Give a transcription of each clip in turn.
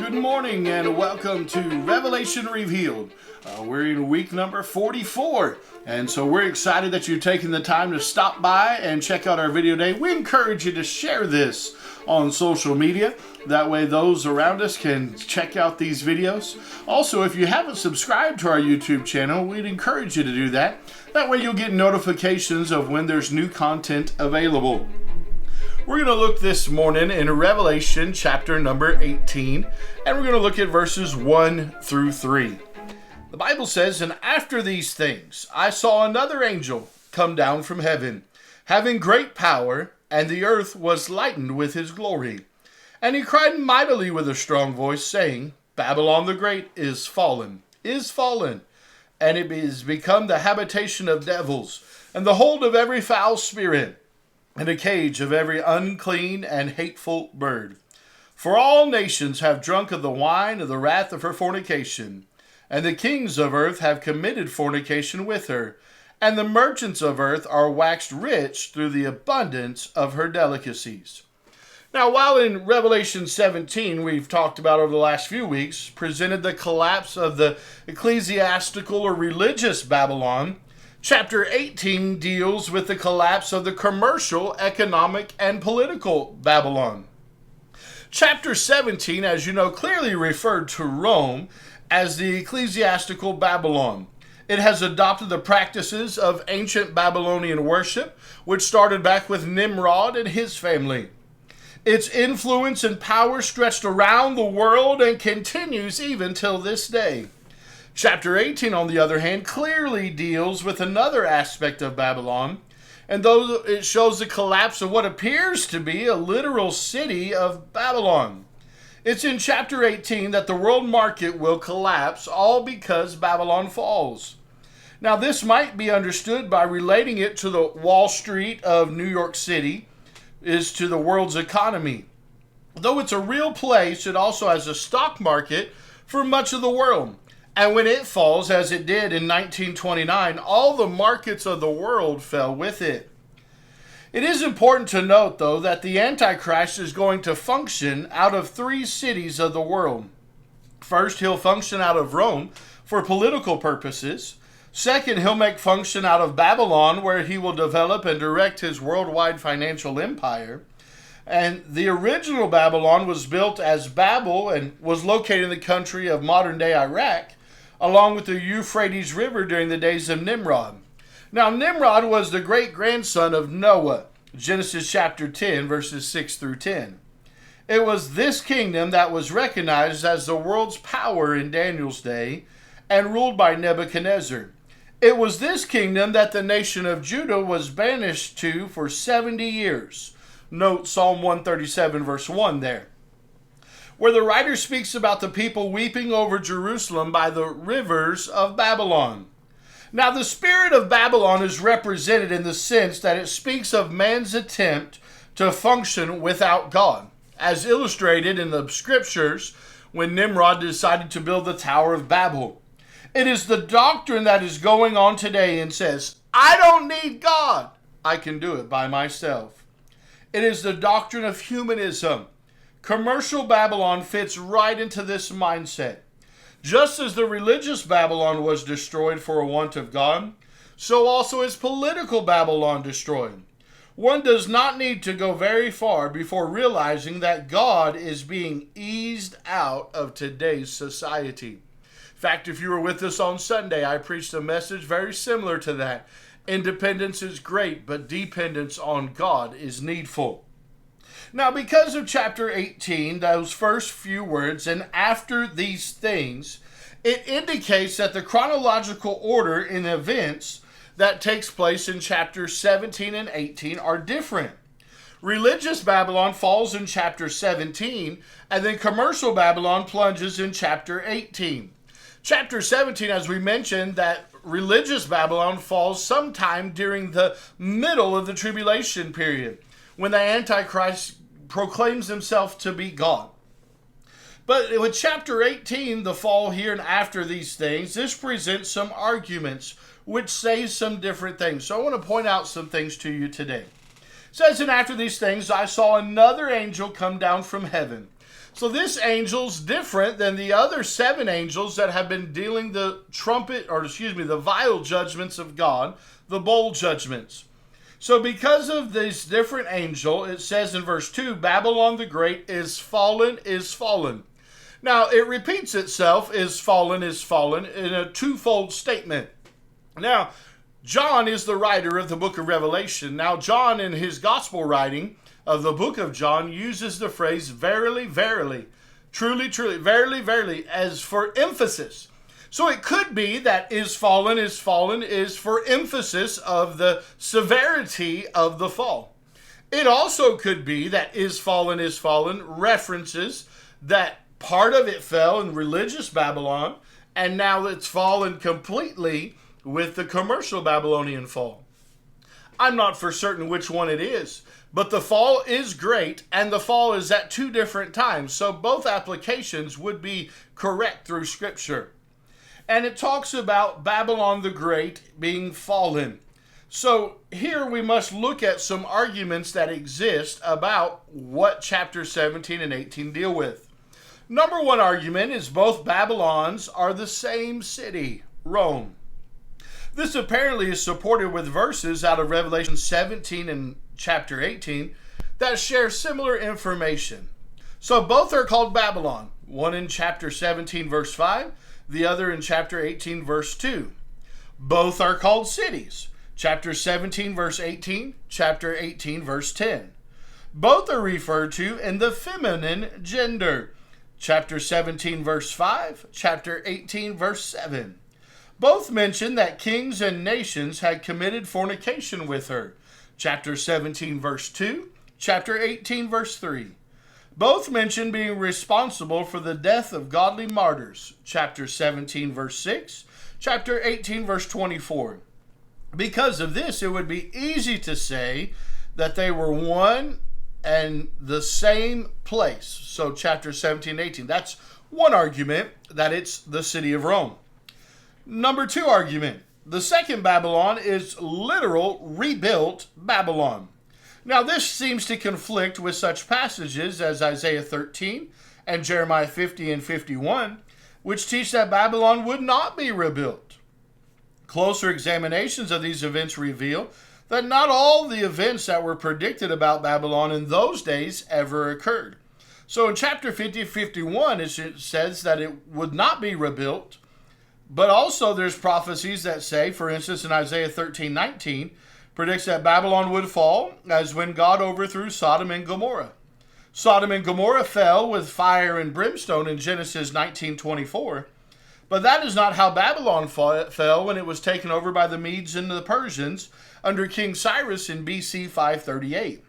Good morning and welcome to Revelation Revealed. We're in week number 44, and so we're excited that you've taken the time to stop by and check out our video today. We encourage you to share this on social media. That way those around us can check out these videos. Also, if you haven't subscribed to our YouTube channel, we'd encourage you to do that. That way you'll get notifications of when there's new content available. We're going to look this morning in Revelation chapter number 18, and we're going to look at verses 1 through 3. The Bible says, "And after these things I saw another angel come down from heaven, having great power, and the earth was lightened with his glory. And he cried mightily with a strong voice, saying, Babylon the Great is fallen, and it is become the habitation of devils, and the hold of every foul spirit, and a cage of every unclean and hateful bird. For all nations have drunk of the wine of the wrath of her fornication, and the kings of earth have committed fornication with her, and the merchants of earth are waxed rich through the abundance of her delicacies." Now, while in Revelation 17, we've talked about over the last few weeks, presented the collapse of the ecclesiastical or religious Babylon, Chapter 18 deals with the collapse of the commercial, economic, and political Babylon. Chapter 17, as you know, clearly referred to Rome as the ecclesiastical Babylon. It has adopted the practices of ancient Babylonian worship, which started back with Nimrod and his family. Its influence and power stretched around the world and continues even till this day. Chapter 18, on the other hand, clearly deals with another aspect of Babylon, and though it shows the collapse of what appears to be a literal city of Babylon. It's in chapter 18 that the world market will collapse, all because Babylon falls. Now, this might be understood by relating it to the Wall Street of New York City, is to the world's economy. Though it's a real place, it also has a stock market for much of the world. And when it falls, as it did in 1929, all the markets of the world fell with it. It is important to note, though, that the Antichrist is going to function out of 3 cities of the world. First, he'll function out of Rome for political purposes. Second, he'll make function out of Babylon, where he will develop and direct his worldwide financial empire. And the original Babylon was built as Babel and was located in the country of modern-day Iraq, along with the Euphrates River during the days of Nimrod. Now, Nimrod was the great-grandson of Noah, Genesis chapter 10, verses 6 through 10. It was this kingdom that was recognized as the world's power in Daniel's day and ruled by Nebuchadnezzar. It was this kingdom that the nation of Judah was banished to for 70 years. Note Psalm 137, verse 1 there, where the writer speaks about the people weeping over Jerusalem by the rivers of Babylon. Now, the spirit of Babylon is represented in the sense that it speaks of man's attempt to function without God, as illustrated in the scriptures when Nimrod decided to build the Tower of Babel. It is the doctrine that is going on today and says, I don't need God. I can do it by myself. It is the doctrine of humanism. Commercial Babylon fits right into this mindset. Just as the religious Babylon was destroyed for a want of God, so also is political Babylon destroyed. One does not need to go very far before realizing that God is being eased out of today's society. In fact, if you were with us on Sunday, I preached a message very similar to that. Independence is great, but dependence on God is needful. Now, because of chapter 18, those first few words, "and after these things," it indicates that the chronological order in events that takes place in chapters 17 and 18 are different. Religious Babylon falls in chapter 17, and then commercial Babylon plunges in chapter 18. Chapter 17, as we mentioned, that religious Babylon falls sometime during the middle of the tribulation period, when the Antichrist proclaims himself to be God. But with chapter 18, the fall here and after these things, this presents some arguments which say some different things. So I want to point out some things to you today. It says, "And after these things I saw another angel come down from heaven, So this angel's different than the other 7 angels that have been dealing the the vial judgments of God, the bowl judgments. So because of this different angel, it says in verse 2, Babylon the Great is fallen, is fallen. Now, it repeats itself, is fallen, in a twofold statement. Now, John is the writer of the book of Revelation. Now, John, in his gospel writing of the book of John, uses the phrase verily, verily, truly, truly, verily, verily, as for emphasis. So it could be that is fallen is for emphasis of the severity of the fall. It also could be that is fallen references that part of it fell in religious Babylon, and now it's fallen completely with the commercial Babylonian fall. I'm not for certain which one it is, but the fall is great, and the fall is at 2 different times, so both applications would be correct through Scripture. And it talks about Babylon the Great being fallen. So here we must look at some arguments that exist about what chapter 17 and 18 deal with. Number 1 argument is both Babylons are the same city, Rome. This apparently is supported with verses out of Revelation 17 and chapter 18 that share similar information. So both are called Babylon, one in chapter 17 verse 5, the other in chapter 18 verse 2. Both are called cities, chapter 17 verse 18, chapter 18 verse 10. Both are referred to in the feminine gender, chapter 17 verse 5, chapter 18 verse 7. Both mention that kings and nations had committed fornication with her, chapter 17 verse 2, chapter 18 verse 3. Both mention being responsible for the death of godly martyrs, chapter 17 verse 6, chapter 18 verse 24. Because of this, it would be easy to say that they were one and the same place. So chapter 17, 18. That's one argument, that it's the city of Rome. Number 2 argument. The second Babylon is literal rebuilt Babylon. Now this seems to conflict with such passages as Isaiah 13 and Jeremiah 50 and 51, which teach that Babylon would not be rebuilt. Closer examinations of these events reveal that not all the events that were predicted about Babylon in those days ever occurred. So in chapter 51, it says that it would not be rebuilt, but also there's prophecies that say, for instance, in Isaiah 13:19, predicts that Babylon would fall as when God overthrew Sodom and Gomorrah. Sodom and Gomorrah fell with fire and brimstone in Genesis 19:24, but that is not how Babylon fell when it was taken over by the Medes and the Persians under King Cyrus in BC 538.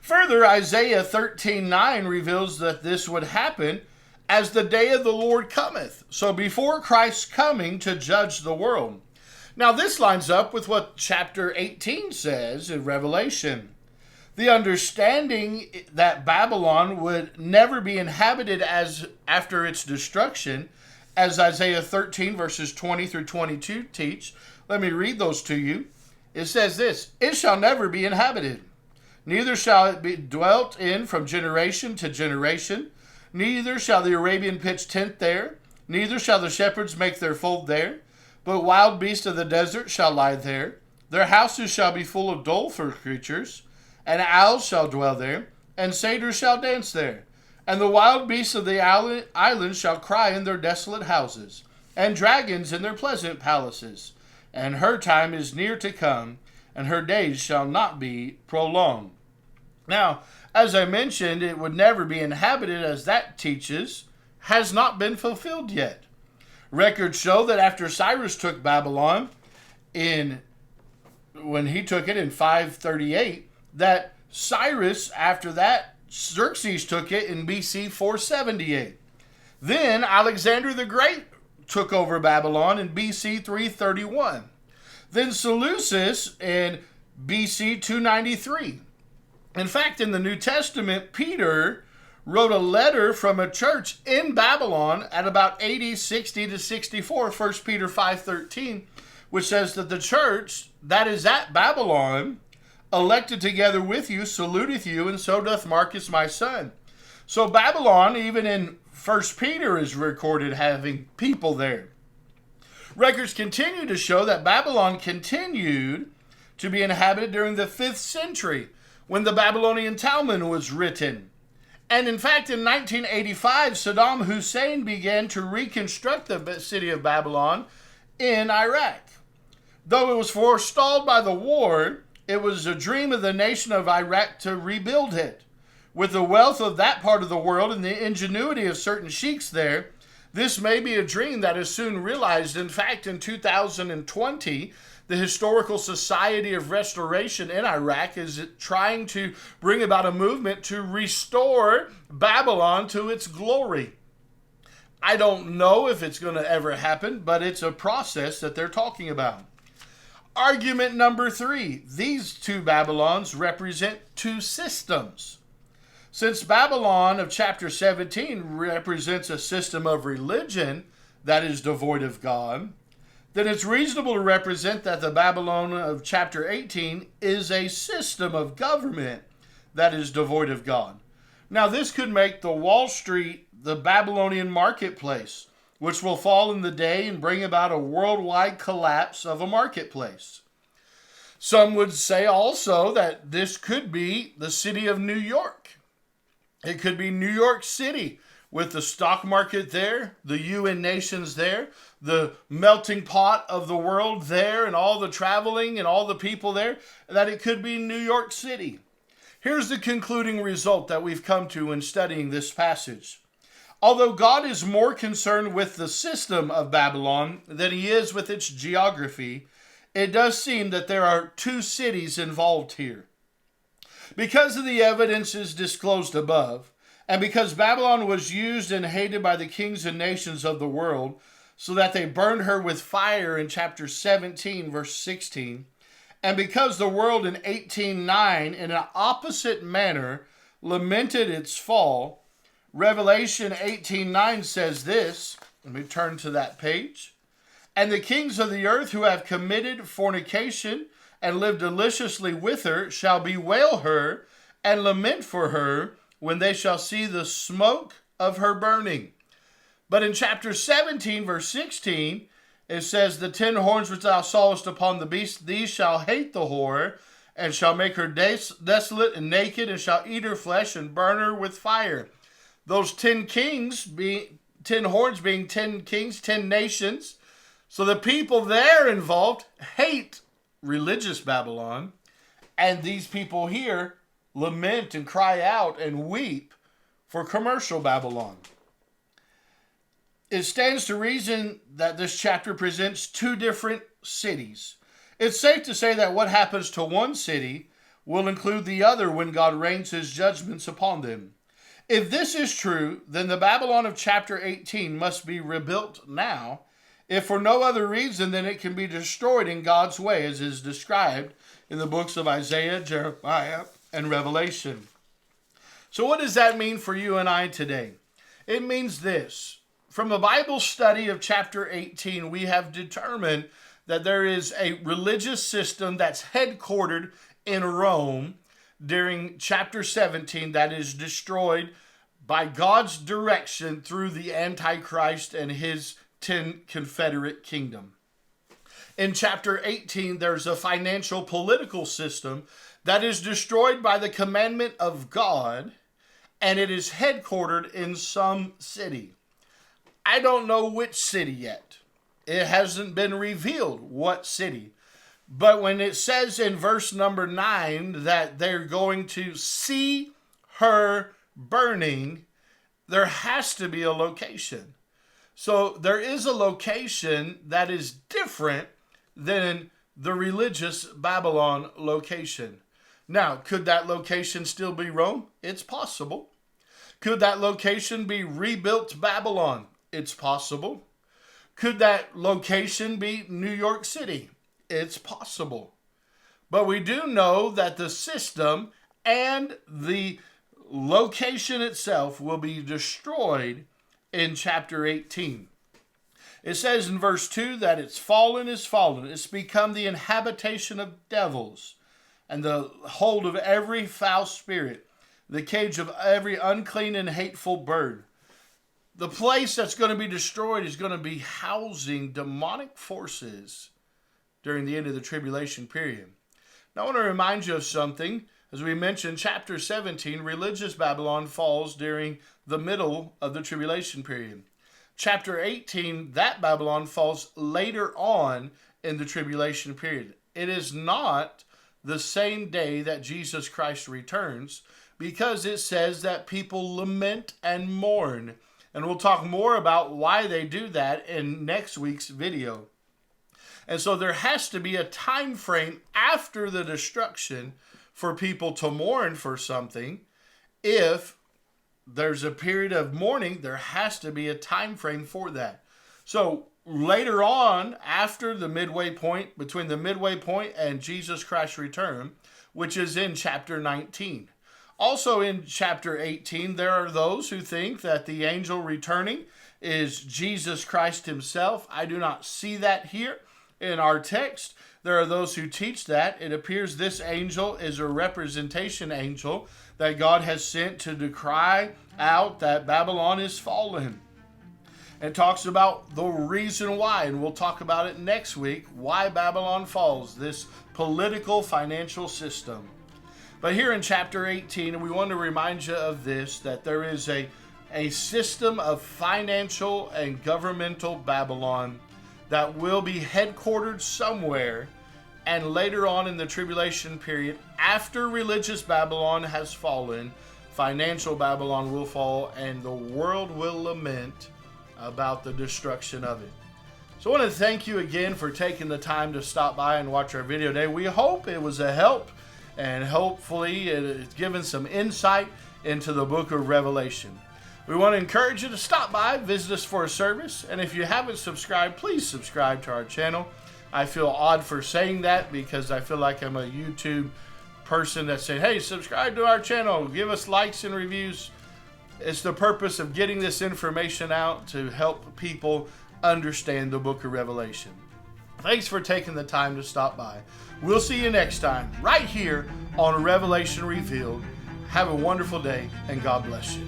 Further, Isaiah 13:9 reveals that this would happen as the day of the Lord cometh, so before Christ's coming to judge the world. Now this lines up with what chapter 18 says in Revelation. The understanding that Babylon would never be inhabited as after its destruction, as Isaiah 13 verses 20 through 22 teach. Let me read those to you. It says this, "It shall never be inhabited, neither shall it be dwelt in from generation to generation. Neither shall the Arabian pitch tent there, neither shall the shepherds make their fold there. But wild beasts of the desert shall lie there. Their houses shall be full of doleful creatures, and owls shall dwell there, and satyrs shall dance there. And the wild beasts of the islands shall cry in their desolate houses, and dragons in their pleasant palaces. And her time is near to come, and her days shall not be prolonged." Now, as I mentioned, it would never be inhabited, as that teaches, has not been fulfilled yet. Records show that after Cyrus took Babylon, when he took it in 538, that Cyrus, after that, Xerxes took it in BC 478. Then Alexander the Great took over Babylon in BC 331. Then Seleucus in BC 293. In fact, in the New Testament, Peter wrote a letter from a church in Babylon at about AD 60 to 64, 1 Peter 5:13, which says that the church that is at Babylon, elected together with you, saluteth you, and so doth Marcus my son. So Babylon, even in 1 Peter, is recorded having people there. Records continue to show that Babylon continued to be inhabited during the 5th century when the Babylonian Talmud was written. And in fact, in 1985, Saddam Hussein began to reconstruct the city of Babylon in Iraq. Though it was forestalled by the war, it was a dream of the nation of Iraq to rebuild it. With the wealth of that part of the world and the ingenuity of certain sheiks there, this may be a dream that is soon realized. In fact, in 2020, the Historical Society of Restoration in Iraq is trying to bring about a movement to restore Babylon to its glory. I don't know if it's going to ever happen, but it's a process that they're talking about. Argument number 3. These two Babylons represent two systems. Since Babylon of chapter 17 represents a system of religion that is devoid of God, then it's reasonable to represent that the Babylon of chapter 18 is a system of government that is devoid of God. Now, this could make the Wall Street the Babylonian marketplace, which will fall in the day and bring about a worldwide collapse of a marketplace. Some would say also that this could be the city of New York. It could be New York City with the stock market there, the UN nations there, the melting pot of the world there, and all the traveling and all the people there, that it could be New York City. Here's the concluding result that we've come to in studying this passage. Although God is more concerned with the system of Babylon than he is with its geography, it does seem that there are two cities involved here. Because of the evidences disclosed above, and because Babylon was used and hated by the kings and nations of the world, so that they burned her with fire in chapter 17, verse 16, and because the world in 18:9 in an opposite manner lamented its fall, Revelation 18:9 says this. Let me turn to that page. And the kings of the earth who have committed fornication and lived deliciously with her shall bewail her and lament for her when they shall see the smoke of her burning. But in chapter 17, verse 16, it says, the 10 horns which thou sawest upon the beast, these shall hate the whore, and shall make her desolate and naked, and shall eat her flesh and burn her with fire. Those 10 kings, 10 horns being 10 kings, 10 nations. So the people there involved hate religious Babylon, and these people here lament and cry out and weep for commercial Babylon. It stands to reason that this chapter presents two different cities. It's safe to say that what happens to one city will include the other when God rains his judgments upon them. If this is true, then the Babylon of chapter 18 must be rebuilt now, if for no other reason than it can be destroyed in God's way, as is described in the books of Isaiah, Jeremiah, and Revelation. So what does that mean for you and I today? It means this. From a Bible study of chapter 18, we have determined that there is a religious system that's headquartered in Rome during chapter 17 that is destroyed by God's direction through the Antichrist and his 10 confederate kingdom. In chapter 18, there's a financial political system that is destroyed by the commandment of God, and it is headquartered in some city. I don't know which city yet. It hasn't been revealed what city. But when it says in verse number 9 that they're going to see her burning, there has to be a location. So there is a location that is different than the religious Babylon location. Now, could that location still be Rome? It's possible. Could that location be rebuilt Babylon? It's possible. Could that location be New York City? It's possible. But we do know that the system and the location itself will be destroyed in chapter 18. It says in verse 2 that it's fallen is fallen. It's become the inhabitation of devils and the hold of every foul spirit. the cage of every unclean and hateful bird. The place that's going to be destroyed is going to be housing demonic forces during the end of the tribulation period. Now I want to remind you of something. As we mentioned, chapter 17, religious Babylon falls during the middle of the tribulation period. Chapter 18, that Babylon falls later on in the tribulation period. It is not the same day that Jesus Christ returns, because it says that people lament and mourn. And we'll talk more about why they do that in next week's video. And so there has to be a time frame after the destruction for people to mourn for something. If there's a period of mourning, there has to be a time frame for that. So later on, after the midway point, between the midway point and Jesus Christ's return, which is in chapter 19. Also in chapter 18, there are those who think that the angel returning is Jesus Christ himself. I do not see that here in our text. There are those who teach that. It appears this angel is a representation angel that God has sent to cry out that Babylon is fallen. It talks about the reason why, and we'll talk about it next week, why Babylon falls, this political financial system. But here in chapter 18, we want to remind you of this, that there is a system of financial and governmental Babylon that will be headquartered somewhere, and later on in the tribulation period, after religious Babylon has fallen, financial Babylon will fall, and the world will lament about the destruction of it. So I want to thank you again for taking the time to stop by and watch our video today. We hope it was a help, and hopefully it has given some insight into the book of Revelation. We want to encourage you to stop by, visit us for a service, and if you haven't subscribed, please subscribe to our channel. I feel odd for saying that because I feel like I'm a YouTube person that's saying, hey, subscribe to our channel, give us likes and reviews. It's the purpose of getting this information out to help people understand the book of Revelation. Thanks for taking the time to stop by. We'll see you next time right here on Revelation Revealed. Have a wonderful day, and God bless you.